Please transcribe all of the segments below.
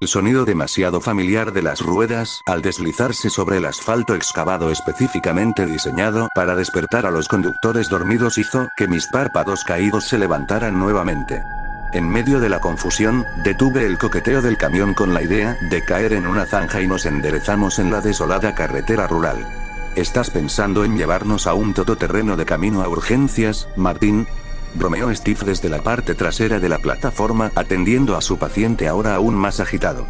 sonido demasiado familiar de las ruedas al deslizarse sobre el asfalto excavado específicamente diseñado para despertar a los conductores dormidos hizo que mis párpados caídos se levantaran nuevamente. En medio de la confusión, detuve el coqueteo del camión con la idea de caer en una zanja y nos enderezamos en la desolada carretera rural. ¿Estás pensando en llevarnos a un todoterreno de camino a urgencias, Martín? Bromeó Steve desde la parte trasera de la plataforma atendiendo a su paciente ahora aún más agitado.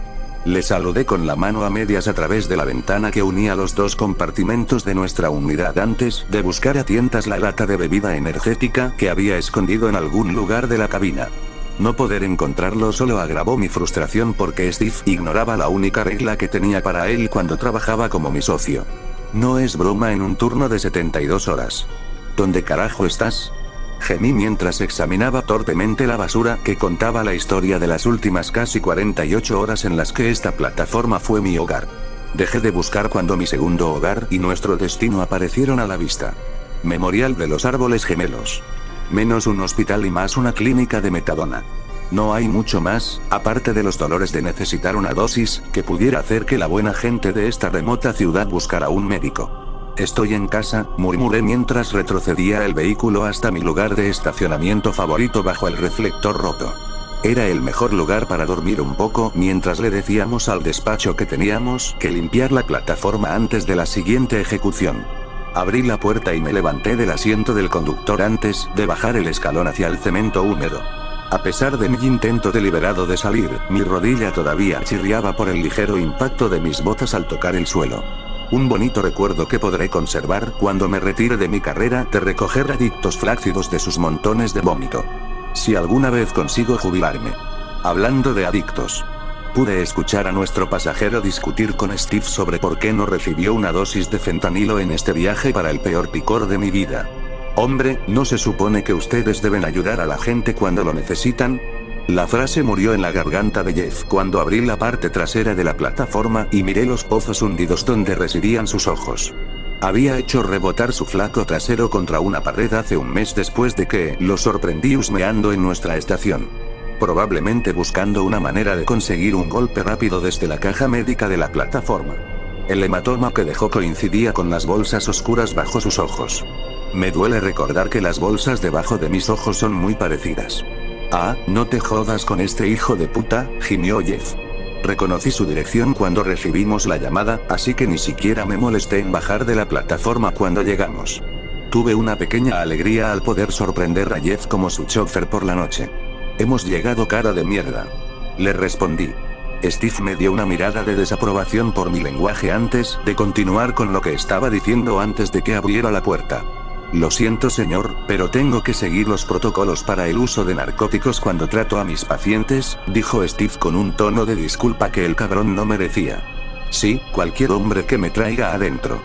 Le saludé con la mano a medias a través de la ventana que unía los dos compartimentos de nuestra unidad antes de buscar a tientas la lata de bebida energética que había escondido en algún lugar de la cabina. No poder encontrarlo solo agravó mi frustración porque Steve ignoraba la única regla que tenía para él cuando trabajaba como mi socio. No es broma en un turno de 72 horas. ¿Dónde carajo estás? Gemí mientras examinaba torpemente la basura que contaba la historia de las últimas casi 48 horas en las que esta plataforma fue mi hogar. Dejé de buscar cuando mi segundo hogar y nuestro destino aparecieron a la vista. Memorial de los Árboles Gemelos. Menos un hospital y más una clínica de metadona. No hay mucho más, aparte de los dolores de necesitar una dosis, que pudiera hacer que la buena gente de esta remota ciudad buscara un médico. Estoy en casa, murmuré mientras retrocedía el vehículo hasta mi lugar de estacionamiento favorito bajo el reflector roto. Era el mejor lugar para dormir un poco mientras le decíamos al despacho que teníamos que limpiar la plataforma antes de la siguiente ejecución. Abrí la puerta y me levanté del asiento del conductor antes de bajar el escalón hacia el cemento húmedo. A pesar de mi intento deliberado de salir, mi rodilla todavía chirriaba por el ligero impacto de mis botas al tocar el suelo. Un bonito recuerdo que podré conservar cuando me retire de mi carrera de recoger adictos flácidos de sus montones de vómito. Si alguna vez consigo jubilarme. Hablando de adictos. Pude escuchar a nuestro pasajero discutir con Steve sobre por qué no recibió una dosis de fentanilo en este viaje para el peor picor de mi vida. Hombre, ¿no se supone que ustedes deben ayudar a la gente cuando lo necesitan? La frase murió en la garganta de Jeff cuando abrí la parte trasera de la plataforma y miré los pozos hundidos donde residían sus ojos. Había hecho rebotar su flaco trasero contra una pared hace un mes después de que lo sorprendí husmeando en nuestra estación. Probablemente buscando una manera de conseguir un golpe rápido desde la caja médica de la plataforma. El hematoma que dejó coincidía con las bolsas oscuras bajo sus ojos. Me duele recordar que las bolsas debajo de mis ojos son muy parecidas. Ah, no te jodas con este hijo de puta, gimió Jeff. Reconocí su dirección cuando recibimos la llamada, así que ni siquiera me molesté en bajar de la plataforma cuando llegamos. Tuve una pequeña alegría al poder sorprender a Jeff como su chofer por la noche. Hemos llegado, cara de mierda. Le respondí. Steve me dio una mirada de desaprobación por mi lenguaje antes de continuar con lo que estaba diciendo antes de que abriera la puerta. Lo siento señor, pero tengo que seguir los protocolos para el uso de narcóticos cuando trato a mis pacientes, dijo Steve con un tono de disculpa que el cabrón no merecía. Sí, cualquier hombre que me traiga adentro.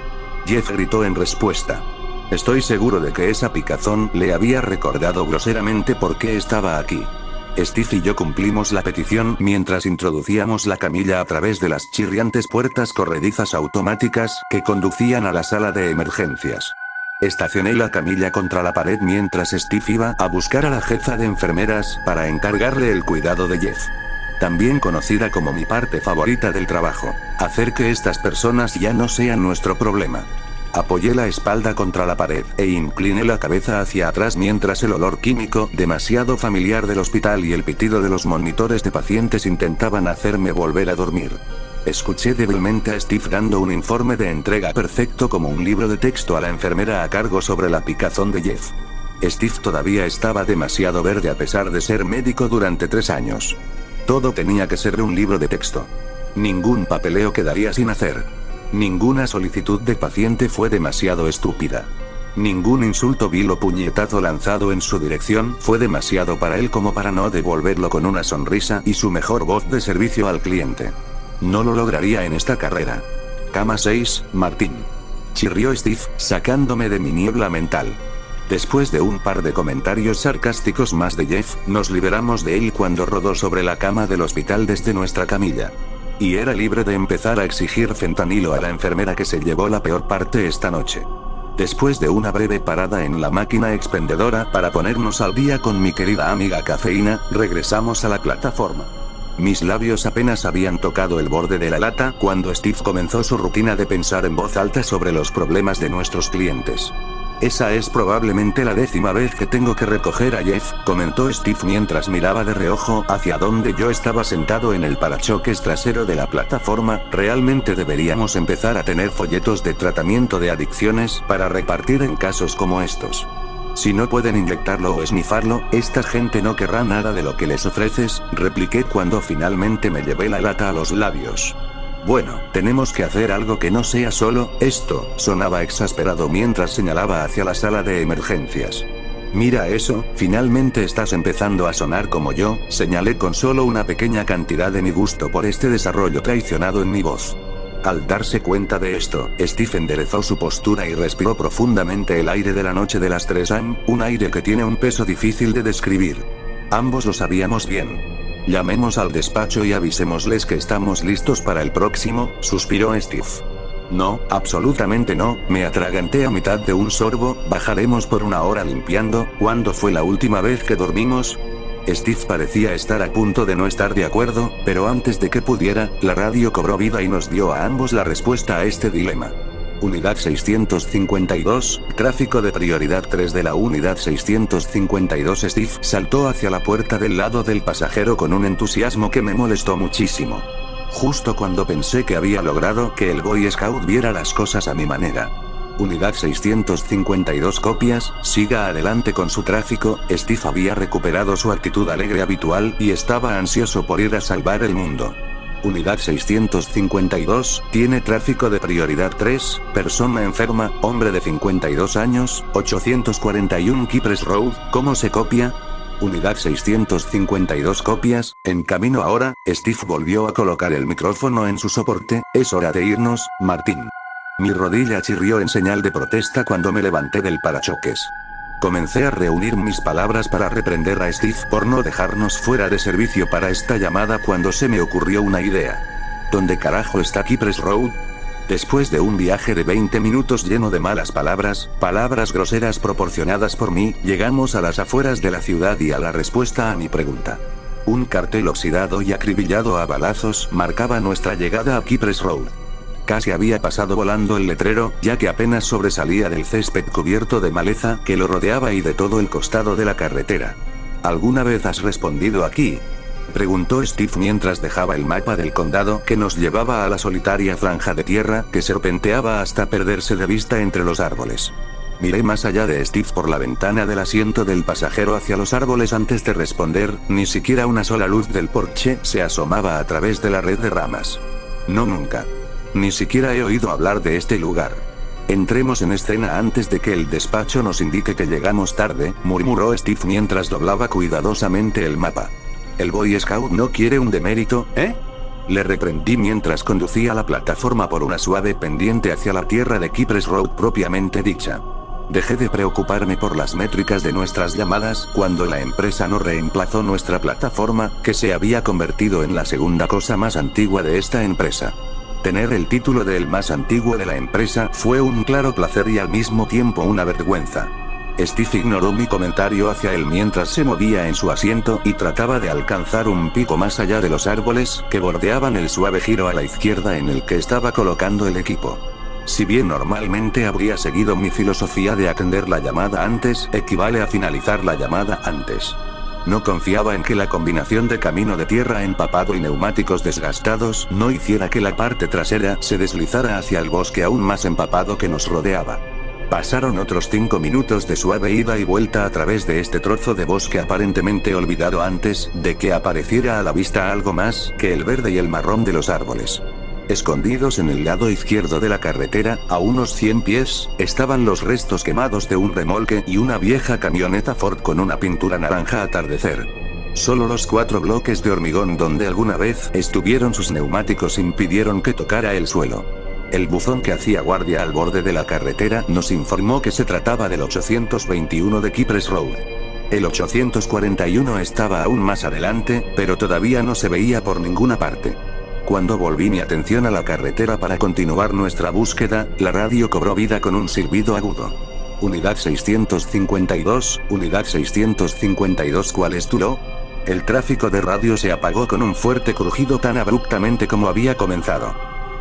Jeff gritó en respuesta. Estoy seguro de que esa picazón le había recordado groseramente por qué estaba aquí. Steve y yo cumplimos la petición mientras introducíamos la camilla a través de las chirriantes puertas corredizas automáticas que conducían a la sala de emergencias. Estacioné la camilla contra la pared mientras Steve iba a buscar a la jefa de enfermeras para encargarle el cuidado de Jeff. También conocida como mi parte favorita del trabajo, hacer que estas personas ya no sean nuestro problema. Apoyé la espalda contra la pared e incliné la cabeza hacia atrás mientras el olor químico demasiado familiar del hospital y el pitido de los monitores de pacientes intentaban hacerme volver a dormir. Escuché débilmente a Steve dando un informe de entrega perfecto como un libro de texto a la enfermera a cargo sobre la picazón de Jeff. Steve todavía estaba demasiado verde a pesar de ser médico durante 3 años. Todo tenía que ser un libro de texto. Ningún papeleo quedaría sin hacer. Ninguna solicitud de paciente fue demasiado estúpida. Ningún insulto vil o puñetazo lanzado en su dirección fue demasiado para él como para no devolverlo con una sonrisa y su mejor voz de servicio al cliente. No lo lograría en esta carrera. Cama 6, Martín. Chirrió Steve, sacándome de mi niebla mental. Después de un par de comentarios sarcásticos más de Jeff, nos liberamos de él cuando rodó sobre la cama del hospital desde nuestra camilla. Y era libre de empezar a exigir fentanilo a la enfermera que se llevó la peor parte esta noche. Después de una breve parada en la máquina expendedora para ponernos al día con mi querida amiga cafeína, regresamos a la plataforma. Mis labios apenas habían tocado el borde de la lata cuando Steve comenzó su rutina de pensar en voz alta sobre los problemas de nuestros clientes. Esa es probablemente la 10ª vez que tengo que recoger a Jeff, comentó Steve mientras miraba de reojo hacia donde yo estaba sentado en el parachoques trasero de la plataforma. Realmente deberíamos empezar a tener folletos de tratamiento de adicciones para repartir en casos como estos. Si no pueden inyectarlo o esnifarlo, esta gente no querrá nada de lo que les ofreces, repliqué cuando finalmente me llevé la lata a los labios. Bueno, tenemos que hacer algo que no sea solo esto, sonaba exasperado mientras señalaba hacia la sala de emergencias. Mira eso, finalmente estás empezando a sonar como yo, señalé con solo una pequeña cantidad de mi gusto por este desarrollo traicionado en mi voz. Al darse cuenta de esto, Steve enderezó su postura y respiró profundamente el aire de la noche de las 3 am, un aire que tiene un peso difícil de describir. Ambos lo sabíamos bien. Llamemos al despacho y avisémosles que estamos listos para el próximo, suspiró Steve. No, absolutamente no, me atraganté a mitad de un sorbo. Bajaremos por 1 hora limpiando. ¿Cuándo fue la última vez que dormimos? Steve parecía estar a punto de no estar de acuerdo, pero antes de que pudiera, la radio cobró vida y nos dio a ambos la respuesta a este dilema. Unidad 652, tráfico de prioridad 3 de la unidad 652. Steve saltó hacia la puerta del lado del pasajero con un entusiasmo que me molestó muchísimo. Justo cuando pensé que había logrado que el Boy Scout viera las cosas a mi manera. Unidad 652 copias, siga adelante con su tráfico. Steve había recuperado su actitud alegre habitual y estaba ansioso por ir a salvar el mundo. Unidad 652, tiene tráfico de prioridad 3, persona enferma, hombre de 52 años, 841 Cypress Road, ¿cómo se copia? Unidad 652 copias, en camino ahora. Steve volvió a colocar el micrófono en su soporte. Es hora de irnos, Martín. Mi rodilla chirrió en señal de protesta cuando me levanté del parachoques. Comencé a reunir mis palabras para reprender a Steve por no dejarnos fuera de servicio para esta llamada cuando se me ocurrió una idea. ¿Dónde carajo está Cypress Road? Después de un viaje de 20 minutos lleno de malas palabras groseras proporcionadas por mí, llegamos a las afueras de la ciudad y a la respuesta a mi pregunta. Un cartel oxidado y acribillado a balazos marcaba nuestra llegada a Cypress Road. Casi había pasado volando el letrero, ya que apenas sobresalía del césped cubierto de maleza que lo rodeaba y de todo el costado de la carretera. ¿Alguna vez has respondido aquí?, preguntó Steve mientras dejaba el mapa del condado que nos llevaba a la solitaria franja de tierra que serpenteaba hasta perderse de vista entre los árboles. Miré más allá de Steve por la ventana del asiento del pasajero hacia los árboles antes de responder. Ni siquiera una sola luz del porche se asomaba a través de la red de ramas. No, nunca. Ni siquiera he oído hablar de este lugar. Entremos en escena antes de que el despacho nos indique que llegamos tarde, murmuró Steve mientras doblaba cuidadosamente el mapa. ¿El Boy Scout no quiere un demérito, eh? Le reprendí mientras conducía la plataforma por una suave pendiente hacia la tierra de Cypress Road propiamente dicha. Dejé de preocuparme por las métricas de nuestras llamadas cuando la empresa no reemplazó nuestra plataforma, que se había convertido en la segunda cosa más antigua de esta empresa. Tener el título de el más antiguo de la empresa fue un claro placer y al mismo tiempo una vergüenza. Steve ignoró mi comentario hacia él mientras se movía en su asiento y trataba de alcanzar un pico más allá de los árboles que bordeaban el suave giro a la izquierda en el que estaba colocando el equipo. Si bien normalmente habría seguido mi filosofía de atender la llamada antes, equivale a finalizar la llamada antes. No confiaba en que la combinación de camino de tierra empapado y neumáticos desgastados no hiciera que la parte trasera se deslizara hacia el bosque aún más empapado que nos rodeaba. Pasaron otros 5 minutos de suave ida y vuelta a través de este trozo de bosque aparentemente olvidado antes de que apareciera a la vista algo más que el verde y el marrón de los árboles. Escondidos en el lado izquierdo de la carretera, a unos 100 pies, estaban los restos quemados de un remolque y una vieja camioneta Ford con una pintura naranja atardecer. Solo los 4 bloques de hormigón donde alguna vez estuvieron sus neumáticos impidieron que tocara el suelo. El buzón que hacía guardia al borde de la carretera nos informó que se trataba del 821 de Cypress Road. El 841 estaba aún más adelante, pero todavía no se veía por ninguna parte. Cuando volví mi atención a la carretera para continuar nuestra búsqueda, la radio cobró vida con un silbido agudo. Unidad 652, Unidad 652, ¿cuál es tu lo? El tráfico de radio se apagó con un fuerte crujido tan abruptamente como había comenzado.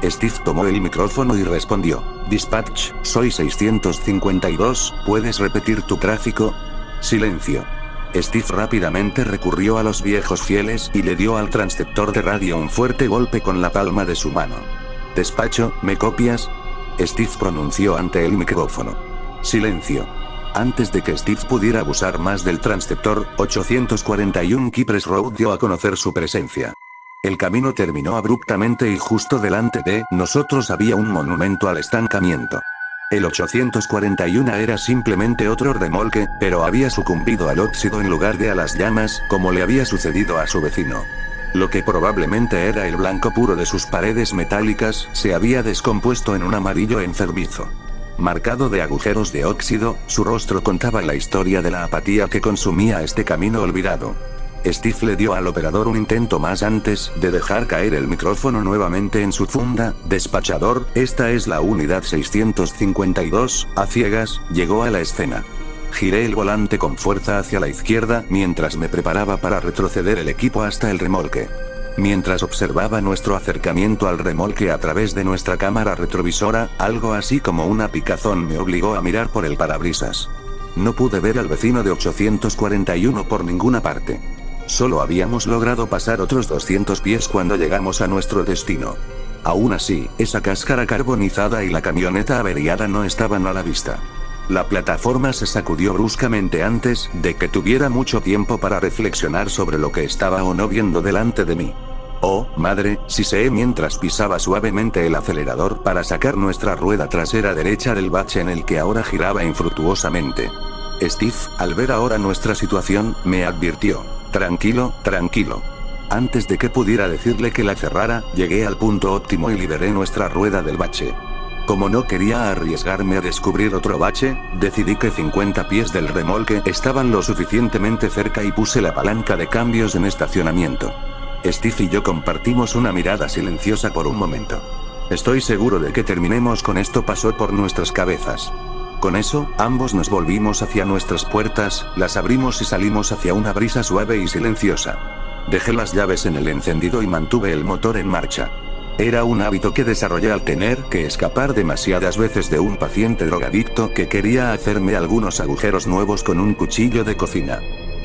Steve tomó el micrófono y respondió. Dispatch, soy 652, ¿puedes repetir tu tráfico? Silencio. Steve rápidamente recurrió a los viejos fieles y le dio al transceptor de radio un fuerte golpe con la palma de su mano. Despacho, ¿me copias? Steve pronunció ante el micrófono. Silencio. Antes de que Steve pudiera abusar más del transceptor, 841 Cypress Road dio a conocer su presencia. El camino terminó abruptamente y justo delante de nosotros había un monumento al estancamiento. El 841 era simplemente otro remolque, pero había sucumbido al óxido en lugar de a las llamas, como le había sucedido a su vecino. Lo que probablemente era el blanco puro de sus paredes metálicas, se había descompuesto en un amarillo enfermizo. Marcado de agujeros de óxido, su rostro contaba la historia de la apatía que consumía este camino olvidado. Steve le dio al operador un intento más antes de dejar caer el micrófono nuevamente en su funda. Despachador, esta es la unidad 652, a ciegas, llegó a la escena. Giré el volante con fuerza hacia la izquierda mientras me preparaba para retroceder el equipo hasta el remolque. Mientras observaba nuestro acercamiento al remolque a través de nuestra cámara retrovisora, algo así como una picazón me obligó a mirar por el parabrisas. No pude ver al vecino de 841 por ninguna parte. Solo habíamos logrado pasar otros 200 pies cuando llegamos a nuestro destino. Aún así, esa cáscara carbonizada y la camioneta averiada no estaban a la vista. La plataforma se sacudió bruscamente antes de que tuviera mucho tiempo para reflexionar sobre lo que estaba o no viendo delante de mí. Oh, madre, siseé mientras pisaba suavemente el acelerador para sacar nuestra rueda trasera derecha del bache en el que ahora giraba infructuosamente. Steve, al ver ahora nuestra situación, me advirtió. Tranquilo, tranquilo. Antes de que pudiera decirle que la cerrara, llegué al punto óptimo y liberé nuestra rueda del bache. Como no quería arriesgarme a descubrir otro bache, decidí que 50 pies del remolque estaban lo suficientemente cerca y puse la palanca de cambios en estacionamiento. Steve y yo compartimos una mirada silenciosa por un momento. Estoy seguro de que terminemos con esto, pasó por nuestras cabezas. Con eso, ambos nos volvimos hacia nuestras puertas, las abrimos y salimos hacia una brisa suave y silenciosa. Dejé las llaves en el encendido y mantuve el motor en marcha. Era un hábito que desarrollé al tener que escapar demasiadas veces de un paciente drogadicto que quería hacerme algunos agujeros nuevos con un cuchillo de cocina.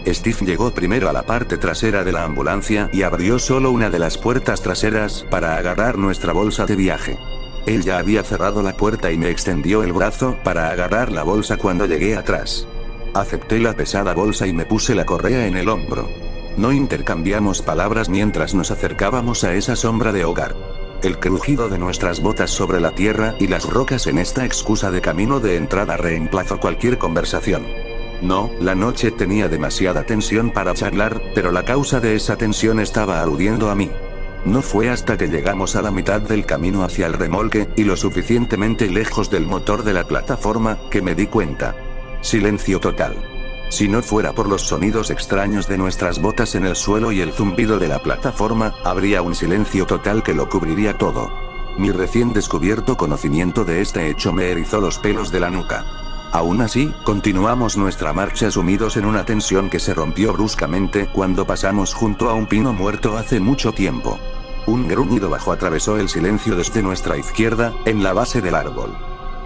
Steve llegó primero a la parte trasera de la ambulancia y abrió solo una de las puertas traseras para agarrar nuestra bolsa de viaje. Él ya había cerrado la puerta y me extendió el brazo para agarrar la bolsa cuando llegué atrás. Acepté la pesada bolsa y me puse la correa en el hombro. No intercambiamos palabras mientras nos acercábamos a esa sombra de hogar. El crujido de nuestras botas sobre la tierra y las rocas en esta excusa de camino de entrada reemplazó cualquier conversación. No, la noche tenía demasiada tensión para charlar, pero la causa de esa tensión estaba aludiendo a mí. No fue hasta que llegamos a la mitad del camino hacia el remolque, y lo suficientemente lejos del motor de la plataforma, que me di cuenta. Silencio total. Si no fuera por los sonidos extraños de nuestras botas en el suelo y el zumbido de la plataforma, habría un silencio total que lo cubriría todo. Mi recién descubierto conocimiento de este hecho me erizó los pelos de la nuca. Aún así, continuamos nuestra marcha sumidos en una tensión que se rompió bruscamente cuando pasamos junto a un pino muerto hace mucho tiempo. Un gruñido bajo atravesó el silencio desde nuestra izquierda, en la base del árbol.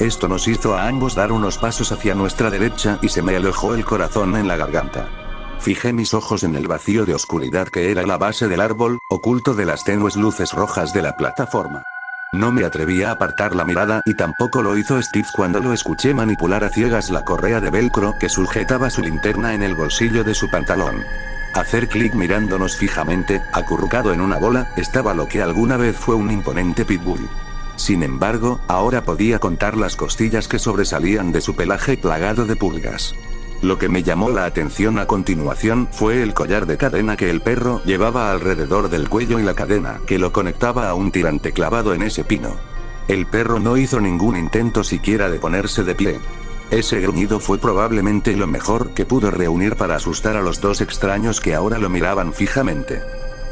Esto nos hizo a ambos dar unos pasos hacia nuestra derecha y se me alojó el corazón en la garganta. Fijé mis ojos en el vacío de oscuridad que era la base del árbol, oculto de las tenues luces rojas de la plataforma. No me atreví a apartar la mirada y tampoco lo hizo Steve cuando lo escuché manipular a ciegas la correa de velcro que sujetaba su linterna en el bolsillo de su pantalón. Hacer clic mirándonos fijamente, acurrucado en una bola, estaba lo que alguna vez fue un imponente pitbull. Sin embargo, ahora podía contar las costillas que sobresalían de su pelaje plagado de pulgas. Lo que me llamó la atención a continuación fue el collar de cadena que el perro llevaba alrededor del cuello y la cadena que lo conectaba a un tirante clavado en ese pino. El perro no hizo ningún intento siquiera de ponerse de pie. Ese gruñido fue probablemente lo mejor que pudo reunir para asustar a los dos extraños que ahora lo miraban fijamente.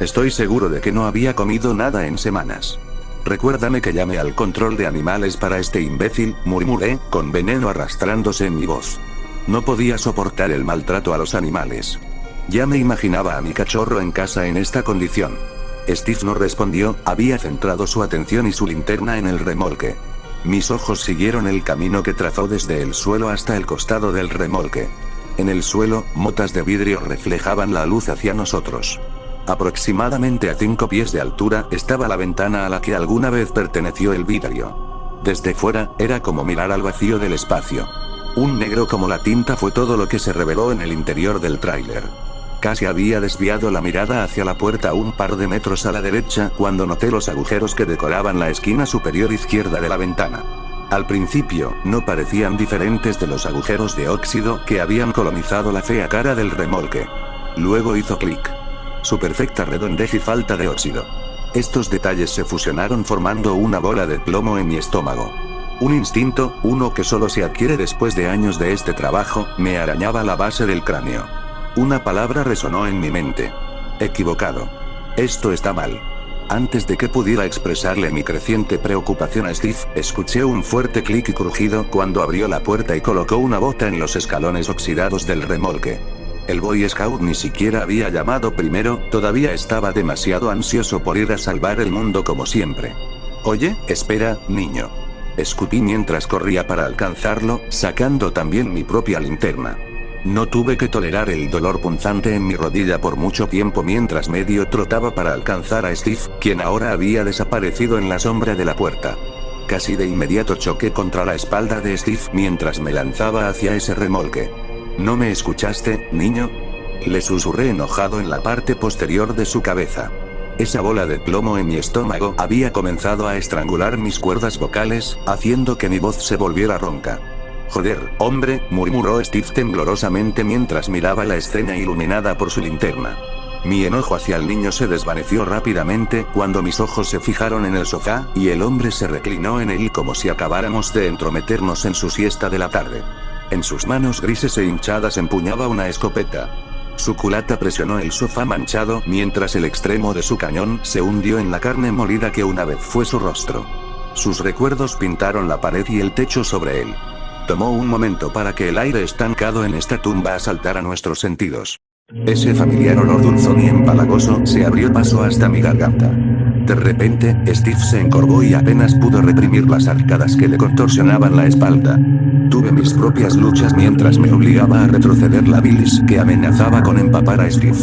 Estoy seguro de que no había comido nada en semanas. Recuérdame que llame al control de animales para este imbécil, murmuré, con veneno arrastrándose en mi voz. No podía soportar el maltrato a los animales. Ya me imaginaba a mi cachorro en casa en esta condición. Steve no respondió, había centrado su atención y su linterna en el remolque. Mis ojos siguieron el camino que trazó desde el suelo hasta el costado del remolque. En el suelo, motas de vidrio reflejaban la luz hacia nosotros. Aproximadamente a 5 pies de altura estaba la ventana a la que alguna vez perteneció el vidrio. Desde fuera, era como mirar al vacío del espacio. Un negro como la tinta fue todo lo que se reveló en el interior del tráiler. Casi había desviado la mirada hacia la puerta un par de metros a la derecha cuando noté los agujeros que decoraban la esquina superior izquierda de la ventana. Al principio, no parecían diferentes de los agujeros de óxido que habían colonizado la fea cara del remolque. Luego hizo clic. Su perfecta redondez y falta de óxido. Estos detalles se fusionaron formando una bola de plomo en mi estómago. Un instinto, uno que solo se adquiere después de años de este trabajo, me arañaba la base del cráneo. Una palabra resonó en mi mente. Equivocado. Esto está mal. Antes de que pudiera expresarle mi creciente preocupación a Steve, escuché un fuerte clic y crujido cuando abrió la puerta y colocó una bota en los escalones oxidados del remolque. El Boy Scout ni siquiera había llamado primero, todavía estaba demasiado ansioso por ir a salvar el mundo como siempre. Oye, espera, niño. Escupí mientras corría para alcanzarlo, sacando también mi propia linterna. No tuve que tolerar el dolor punzante en mi rodilla por mucho tiempo mientras medio trotaba para alcanzar a Steve, quien ahora había desaparecido en la sombra de la puerta. Casi de inmediato choqué contra la espalda de Steve mientras me lanzaba hacia ese remolque. ¿No me escuchaste, niño? Le susurré enojado en la parte posterior de su cabeza. Esa bola de plomo en mi estómago había comenzado a estrangular mis cuerdas vocales, haciendo que mi voz se volviera ronca. Joder, hombre, murmuró Steve temblorosamente mientras miraba la escena iluminada por su linterna. Mi enojo hacia el niño se desvaneció rápidamente cuando mis ojos se fijaron en el sofá, y el hombre se reclinó en él como si acabáramos de entrometernos en su siesta de la tarde. En sus manos grises e hinchadas empuñaba una escopeta. Su culata presionó el sofá manchado mientras el extremo de su cañón se hundió en la carne molida que una vez fue su rostro. Sus recuerdos pintaron la pared y el techo sobre él. Tomó un momento para que el aire estancado en esta tumba asaltara nuestros sentidos. Ese familiar olor dulzón y empalagoso se abrió paso hasta mi garganta. De repente, Steve se encorvó y apenas pudo reprimir las arcadas que le contorsionaban la espalda. Tuve mis propias luchas mientras me obligaba a retroceder la bilis que amenazaba con empapar a Steve.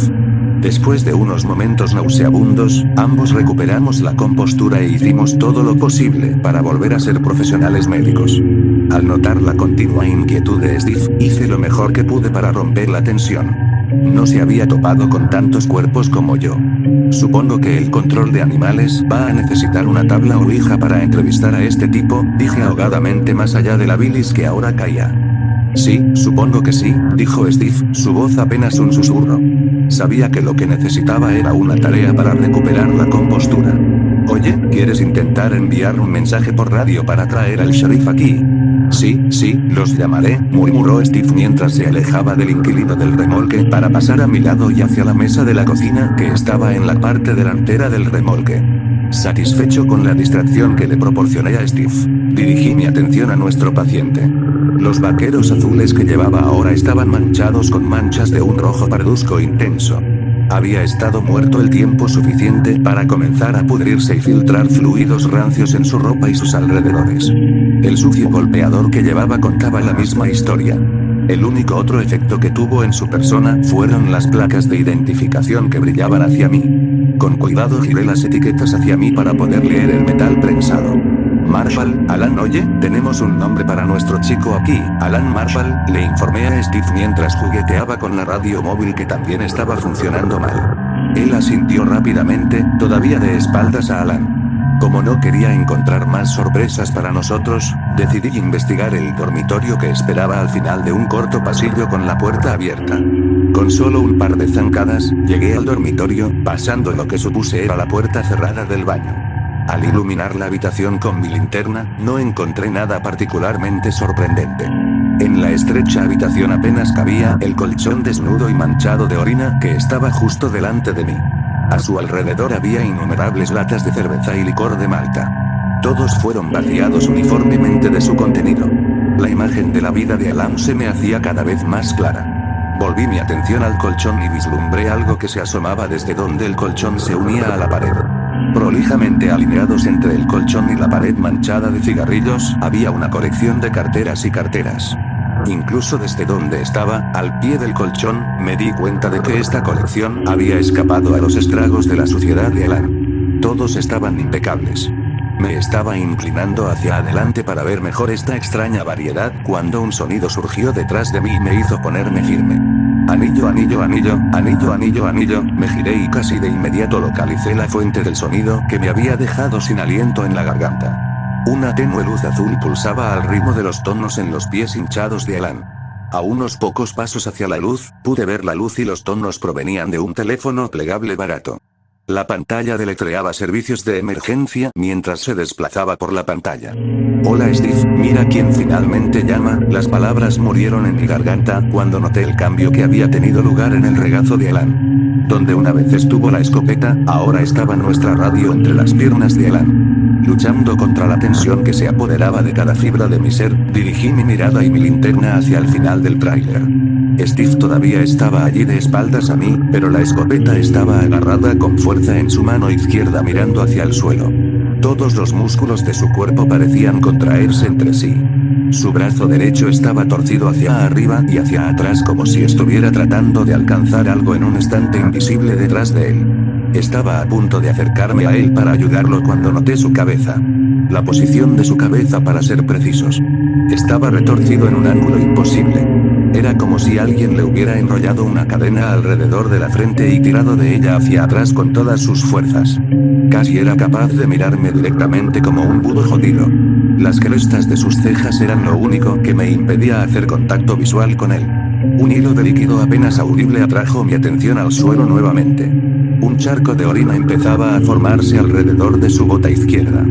Después de unos momentos nauseabundos, ambos recuperamos la compostura e hicimos todo lo posible para volver a ser profesionales médicos. Al notar la continua inquietud de Steve, hice lo mejor que pude para romper la tensión. No se había topado con tantos cuerpos como yo. Supongo que el control de animales va a necesitar una tabla ouija para entrevistar a este tipo, dije ahogadamente más allá de la bilis que ahora caía. Sí, supongo que sí, dijo Steve, su voz apenas un susurro. Sabía que lo que necesitaba era una tarea para recuperar la compostura. Oye, ¿quieres intentar enviar un mensaje por radio para traer al sheriff aquí? Sí, los llamaré, murmuró Steve mientras se alejaba del inquilino del remolque para pasar a mi lado y hacia la mesa de la cocina que estaba en la parte delantera del remolque. Satisfecho con la distracción que le proporcioné a Steve, dirigí mi atención a nuestro paciente. Los vaqueros azules que llevaba ahora estaban manchados con manchas de un rojo parduzco intenso. Había estado muerto el tiempo suficiente para comenzar a pudrirse y filtrar fluidos rancios en su ropa y sus alrededores. El sucio golpeador que llevaba contaba la misma historia. El único otro efecto que tuvo en su persona fueron las placas de identificación que brillaban hacia mí. Con cuidado giré las etiquetas hacia mí para poder leer el metal prensado. Marshall, Alan, oye, tenemos un nombre para nuestro chico aquí, Alan Marshall, le informé a Steve mientras jugueteaba con la radio móvil que también estaba funcionando mal. Él asintió rápidamente, todavía de espaldas a Alan. Como no quería encontrar más sorpresas para nosotros, decidí investigar el dormitorio que esperaba al final de un corto pasillo con la puerta abierta. Con solo un par de zancadas, llegué al dormitorio, pasando lo que supuse era la puerta cerrada del baño. Al iluminar la habitación con mi linterna, no encontré nada particularmente sorprendente. En la estrecha habitación apenas cabía el colchón desnudo y manchado de orina que estaba justo delante de mí. A su alrededor había innumerables latas de cerveza y licor de malta. Todos fueron vaciados uniformemente de su contenido. La imagen de la vida de Alan se me hacía cada vez más clara. Volví mi atención al colchón y vislumbré algo que se asomaba desde donde el colchón se unía a la pared. Prolijamente alineados entre el colchón y la pared manchada de cigarrillos, había una colección de carteras y carteras. Incluso desde donde estaba, al pie del colchón, me di cuenta de que esta colección había escapado a los estragos de la suciedad de Alan. Todos estaban impecables. Me estaba inclinando hacia adelante para ver mejor esta extraña variedad, cuando un sonido surgió detrás de mí y me hizo ponerme firme. Anillo, anillo, anillo, anillo, anillo, anillo, me giré y casi de inmediato localicé la fuente del sonido, que me había dejado sin aliento en la garganta. Una tenue luz azul pulsaba al ritmo de los tonos en los pies hinchados de Alan. A unos pocos pasos hacia la luz, pude ver la luz y los tonos provenían de un teléfono plegable barato. La pantalla deletreaba servicios de emergencia mientras se desplazaba por la pantalla. Hola Steve, mira quién finalmente llama. Las palabras murieron en mi garganta cuando noté el cambio que había tenido lugar en el regazo de Alan. Donde una vez estuvo la escopeta, ahora estaba nuestra radio entre las piernas de Alan. Luchando contra la tensión que se apoderaba de cada fibra de mi ser, dirigí mi mirada y mi linterna hacia el final del tráiler. Steve todavía estaba allí de espaldas a mí, pero la escopeta estaba agarrada con fuerza en su mano izquierda mirando hacia el suelo. Todos los músculos de su cuerpo parecían contraerse entre sí. Su brazo derecho estaba torcido hacia arriba y hacia atrás como si estuviera tratando de alcanzar algo en un estante invisible detrás de él. Estaba a punto de acercarme a él para ayudarlo cuando noté su cabeza. La posición de su cabeza, para ser precisos. Estaba retorcido en un ángulo imposible. Era como si alguien le hubiera enrollado una cadena alrededor de la frente y tirado de ella hacia atrás con todas sus fuerzas. Casi era capaz de mirarme directamente como un budo jodido. Las crestas de sus cejas eran lo único que me impedía hacer contacto visual con él. Un hilo de líquido apenas audible atrajo mi atención al suelo nuevamente. Un charco de orina empezaba a formarse alrededor de su bota izquierda.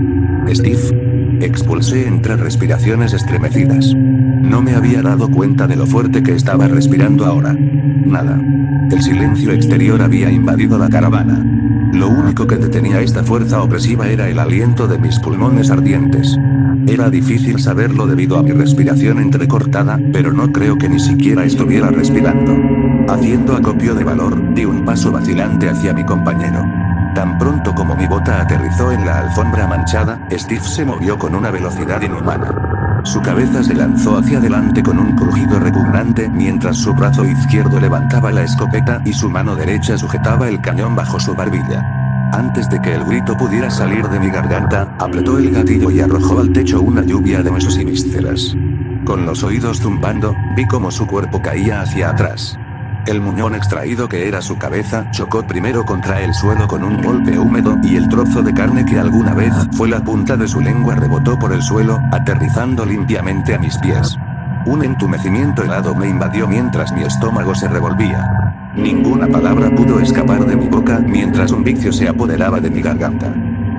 Steve, expulsé entre respiraciones estremecidas. No me había dado cuenta de lo fuerte que estaba respirando ahora. Nada. El silencio exterior había invadido la caravana. Lo único que detenía esta fuerza opresiva era el aliento de mis pulmones ardientes. Era difícil saberlo debido a mi respiración entrecortada, pero no creo que ni siquiera estuviera respirando. Haciendo acopio de valor, di un paso vacilante hacia mi compañero. Tan pronto como mi bota aterrizó en la alfombra manchada, Steve se movió con una velocidad inhumana. Su cabeza se lanzó hacia adelante con un crujido repugnante mientras su brazo izquierdo levantaba la escopeta y su mano derecha sujetaba el cañón bajo su barbilla. Antes de que el grito pudiera salir de mi garganta, apretó el gatillo y arrojó al techo una lluvia de huesos y vísceras. Con los oídos zumbando, vi cómo su cuerpo caía hacia atrás. El muñón extraído que era su cabeza chocó primero contra el suelo con un golpe húmedo y el trozo de carne que alguna vez fue la punta de su lengua rebotó por el suelo, aterrizando limpiamente a mis pies. Un entumecimiento helado me invadió mientras mi estómago se revolvía. Ninguna palabra pudo escapar de mi boca mientras un vicio se apoderaba de mi garganta.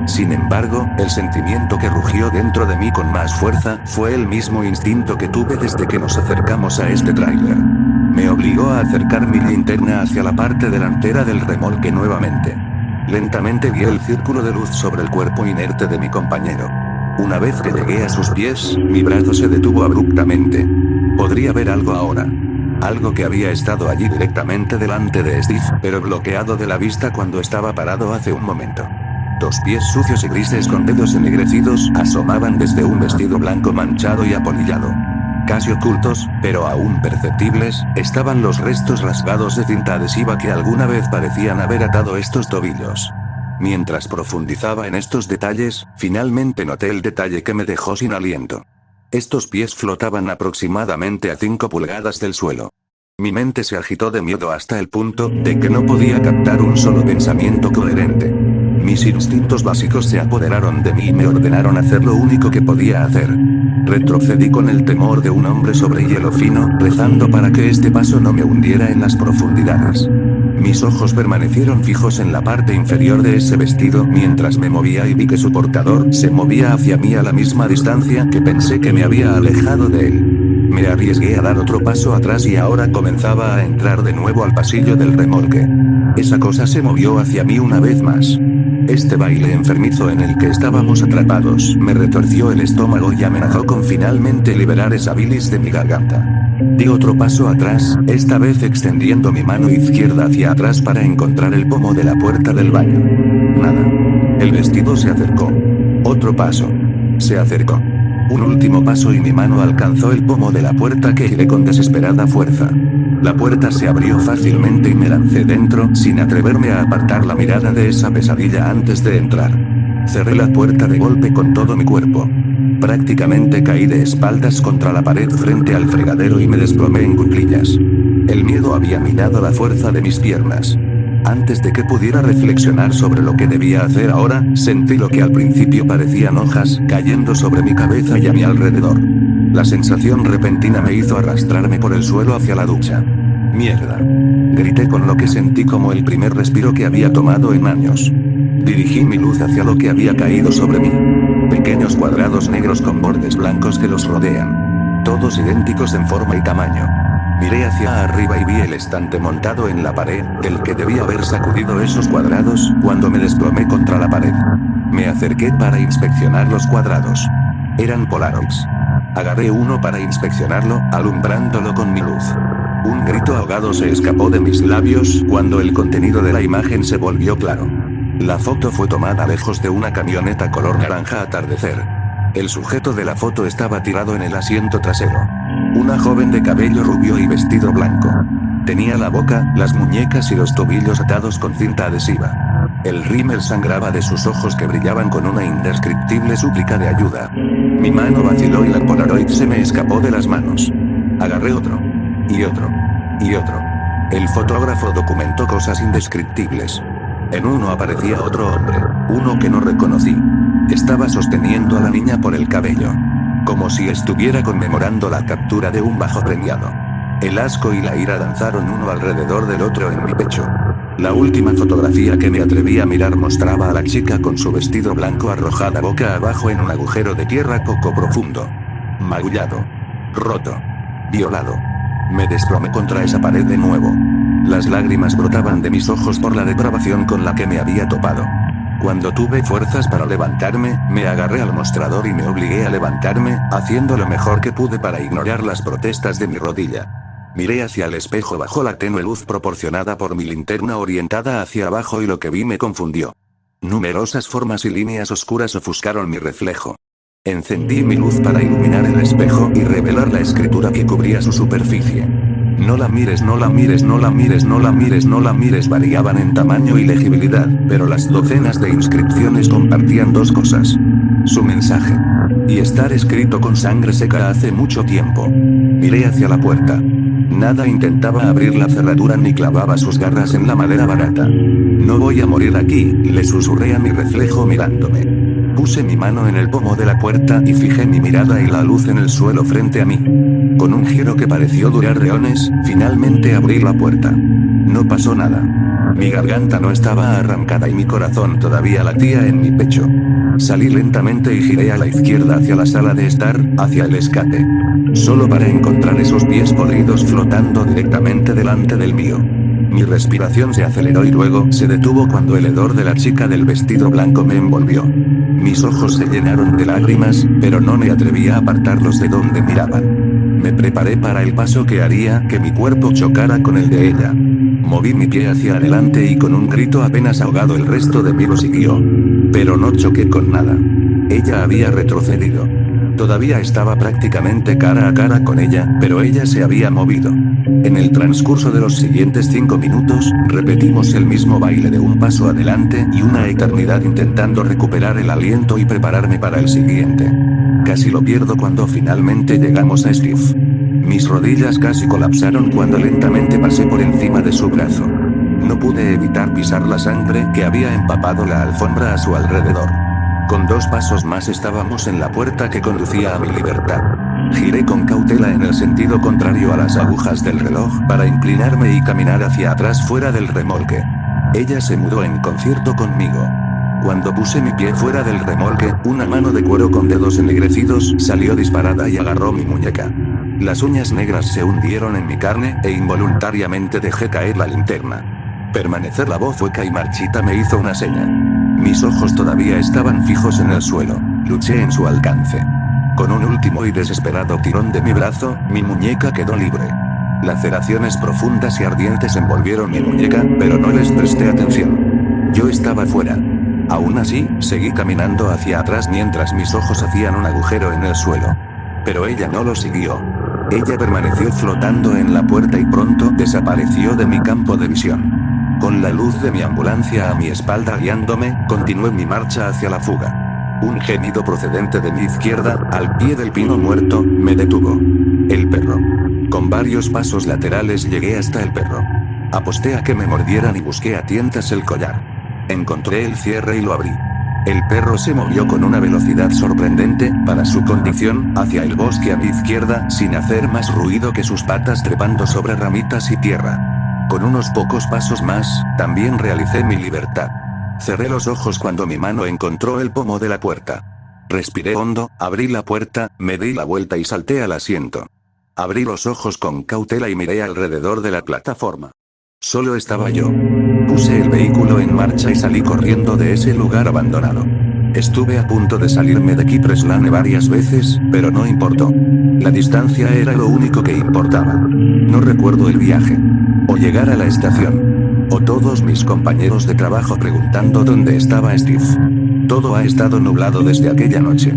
Sin embargo, el sentimiento que rugió dentro de mí con más fuerza fue el mismo instinto que tuve desde que nos acercamos a este tráiler. Me obligó a acercar mi linterna hacia la parte delantera del remolque nuevamente. Lentamente vi el círculo de luz sobre el cuerpo inerte de mi compañero. Una vez que llegué a sus pies, mi brazo se detuvo abruptamente. Podría ver algo ahora. Algo que había estado allí directamente delante de Steve, pero bloqueado de la vista cuando estaba parado hace un momento. Dos pies sucios y grises con dedos ennegrecidos asomaban desde un vestido blanco manchado y apolillado. Casi ocultos, pero aún perceptibles, estaban los restos rasgados de cinta adhesiva que alguna vez parecían haber atado estos tobillos. Mientras profundizaba en estos detalles, finalmente noté el detalle que me dejó sin aliento. Estos pies flotaban aproximadamente a 5 pulgadas del suelo. Mi mente se agitó de miedo hasta el punto de que no podía captar un solo pensamiento coherente. Mis instintos básicos se apoderaron de mí y me ordenaron hacer lo único que podía hacer. Retrocedí con el temor de un hombre sobre hielo fino, rezando para que este paso no me hundiera en las profundidades. Mis ojos permanecieron fijos en la parte inferior de ese vestido mientras me movía y vi que su portador se movía hacia mí a la misma distancia que pensé que me había alejado de él. Me arriesgué a dar otro paso atrás y ahora comenzaba a entrar de nuevo al pasillo del remolque. Esa cosa se movió hacia mí una vez más. Este baile enfermizo en el que estábamos atrapados me retorció el estómago y amenazó con finalmente liberar esa bilis de mi garganta. Di otro paso atrás, esta vez extendiendo mi mano izquierda hacia atrás para encontrar el pomo de la puerta del baño. Nada. El vestido se acercó. Otro paso. Se acercó. Un último paso y mi mano alcanzó el pomo de la puerta que giré con desesperada fuerza. La puerta se abrió fácilmente y me lancé dentro, sin atreverme a apartar la mirada de esa pesadilla antes de entrar. Cerré la puerta de golpe con todo mi cuerpo. Prácticamente caí de espaldas contra la pared frente al fregadero y me desplomé en cuclillas. El miedo había minado la fuerza de mis piernas. Antes de que pudiera reflexionar sobre lo que debía hacer ahora, sentí lo que al principio parecían hojas cayendo sobre mi cabeza y a mi alrededor. La sensación repentina me hizo arrastrarme por el suelo hacia la ducha. ¡Mierda! Grité con lo que sentí como el primer respiro que había tomado en años. Dirigí mi luz hacia lo que había caído sobre mí. Pequeños cuadrados negros con bordes blancos que los rodean. Todos idénticos en forma y tamaño. Miré hacia arriba y vi el estante montado en la pared, del que debía haber sacudido esos cuadrados, cuando me desplomé contra la pared. Me acerqué para inspeccionar los cuadrados. Eran Polaroids. Agarré uno para inspeccionarlo, alumbrándolo con mi luz. Un grito ahogado se escapó de mis labios, cuando el contenido de la imagen se volvió claro. La foto fue tomada lejos de una camioneta color naranja atardecer. El sujeto de la foto estaba tirado en el asiento trasero. Una joven de cabello rubio y vestido blanco. Tenía la boca, las muñecas y los tobillos atados con cinta adhesiva. El rímel sangraba de sus ojos que brillaban con una indescriptible súplica de ayuda. Mi mano vaciló y la Polaroid se me escapó de las manos. Agarré otro. Y otro. Y otro. El fotógrafo documentó cosas indescriptibles. En uno aparecía otro hombre, uno que no reconocí. Estaba sosteniendo a la niña por el cabello. Como si estuviera conmemorando la captura de un bajo premiado. El asco y la ira danzaron uno alrededor del otro en mi pecho. La última fotografía que me atreví a mirar mostraba a la chica con su vestido blanco arrojada boca abajo en un agujero de tierra poco profundo. Magullado. Roto. Violado. Me desplomé contra esa pared de nuevo. Las lágrimas brotaban de mis ojos por la depravación con la que me había topado. Cuando tuve fuerzas para levantarme, me agarré al mostrador y me obligué a levantarme, haciendo lo mejor que pude para ignorar las protestas de mi rodilla. Miré hacia el espejo bajo la tenue luz proporcionada por mi linterna orientada hacia abajo y lo que vi me confundió. Numerosas formas y líneas oscuras ofuscaron mi reflejo. Encendí mi luz para iluminar el espejo y revelar la escritura que cubría su superficie. No la mires, no la mires, no la mires, no la mires, no la mires variaban en tamaño y legibilidad, pero las docenas de inscripciones compartían dos cosas. Su mensaje. Y estar escrito con sangre seca hace mucho tiempo. Miré hacia la puerta. Nada intentaba abrir la cerradura ni clavaba sus garras en la madera barata. No voy a morir aquí, le susurré a mi reflejo mirándome. Puse mi mano en el pomo de la puerta y fijé mi mirada y la luz en el suelo frente a mí. Con un giro que pareció durar eones, finalmente abrí la puerta. No pasó nada. Mi garganta no estaba arrancada y mi corazón todavía latía en mi pecho. Salí lentamente y giré a la izquierda hacia la sala de estar, hacia el escape. Solo para encontrar esos pies podridos flotando directamente delante del mío. Mi respiración se aceleró y luego se detuvo cuando el hedor de la chica del vestido blanco me envolvió. Mis ojos se llenaron de lágrimas, pero no me atreví a apartarlos de donde miraban. Me preparé para el paso que haría que mi cuerpo chocara con el de ella. Moví mi pie hacia adelante y con un grito apenas ahogado el resto de mí lo siguió. Pero no choqué con nada. Ella había retrocedido. Todavía estaba prácticamente cara a cara con ella, pero ella se había movido. En el transcurso de los siguientes 5 minutos, repetimos el mismo baile de un paso adelante y una eternidad intentando recuperar el aliento y prepararme para el siguiente. Casi lo pierdo cuando finalmente llegamos a Steve. Mis rodillas casi colapsaron cuando lentamente pasé por encima de su brazo. No pude evitar pisar la sangre que había empapado la alfombra a su alrededor. Con 2 pasos más estábamos en la puerta que conducía a mi libertad. Giré con cautela en el sentido contrario a las agujas del reloj para inclinarme y caminar hacia atrás fuera del remolque. Ella se mudó en concierto conmigo. Cuando puse mi pie fuera del remolque, una mano de cuero con dedos ennegrecidos salió disparada y agarró mi muñeca. Las uñas negras se hundieron en mi carne e involuntariamente dejé caer la linterna. Permanecer la voz hueca y marchita me hizo una seña. Mis ojos todavía estaban fijos en el suelo. Luché en su alcance. Con un último y desesperado tirón de mi brazo, mi muñeca quedó libre. Laceraciones profundas y ardientes envolvieron mi muñeca, pero no les presté atención. Yo estaba fuera. Aún así, seguí caminando hacia atrás mientras mis ojos hacían un agujero en el suelo. Pero ella no lo siguió. Ella permaneció flotando en la puerta y pronto desapareció de mi campo de visión. Con la luz de mi ambulancia a mi espalda guiándome, continué mi marcha hacia la fuga. Un gemido procedente de mi izquierda, al pie del pino muerto, me detuvo. El perro. Con varios pasos laterales llegué hasta el perro. Aposté a que me mordieran y busqué a tientas el collar. Encontré el cierre y lo abrí. El perro se movió con una velocidad sorprendente, para su condición, hacia el bosque a mi izquierda, sin hacer más ruido que sus patas trepando sobre ramitas y tierra. Con unos pocos pasos más, también realicé mi libertad. Cerré los ojos cuando mi mano encontró el pomo de la puerta. Respiré hondo, abrí la puerta, me di la vuelta y salté al asiento. Abrí los ojos con cautela y miré alrededor de la plataforma. Solo estaba yo. Puse el vehículo en marcha y salí corriendo de ese lugar abandonado. Estuve a punto de salirme de Kipreslane varias veces, pero no importó. La distancia era lo único que importaba. No recuerdo el viaje. O llegar a la estación. O todos mis compañeros de trabajo preguntando dónde estaba Steve. Todo ha estado nublado desde aquella noche.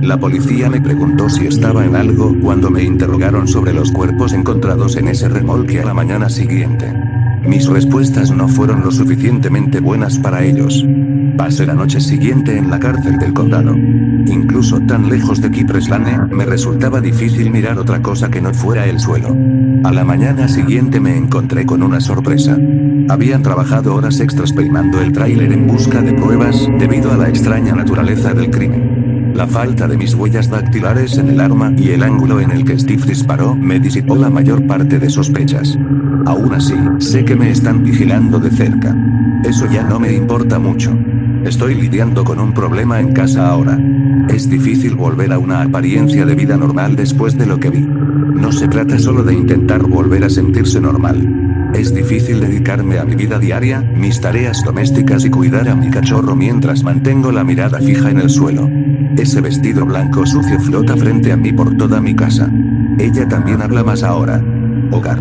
La policía me preguntó si estaba en algo cuando me interrogaron sobre los cuerpos encontrados en ese remolque a la mañana siguiente. Mis respuestas no fueron lo suficientemente buenas para ellos. Pasé la noche siguiente en la cárcel del condado. Incluso tan lejos de Kipreslane, me resultaba difícil mirar otra cosa que no fuera el suelo. A la mañana siguiente me encontré con una sorpresa. Habían trabajado horas extras peinando el tráiler en busca de pruebas, debido a la extraña naturaleza del crimen. La falta de mis huellas dactilares en el arma y el ángulo en el que Steve disparó me disipó la mayor parte de sospechas. Aún así, sé que me están vigilando de cerca. Eso ya no me importa mucho. Estoy lidiando con un problema en casa ahora. Es difícil volver a una apariencia de vida normal después de lo que vi. No se trata solo de intentar volver a sentirse normal. Es difícil dedicarme a mi vida diaria, mis tareas domésticas y cuidar a mi cachorro mientras mantengo la mirada fija en el suelo. Ese vestido blanco sucio flota frente a mí por toda mi casa. Ella también habla más ahora. Hogar.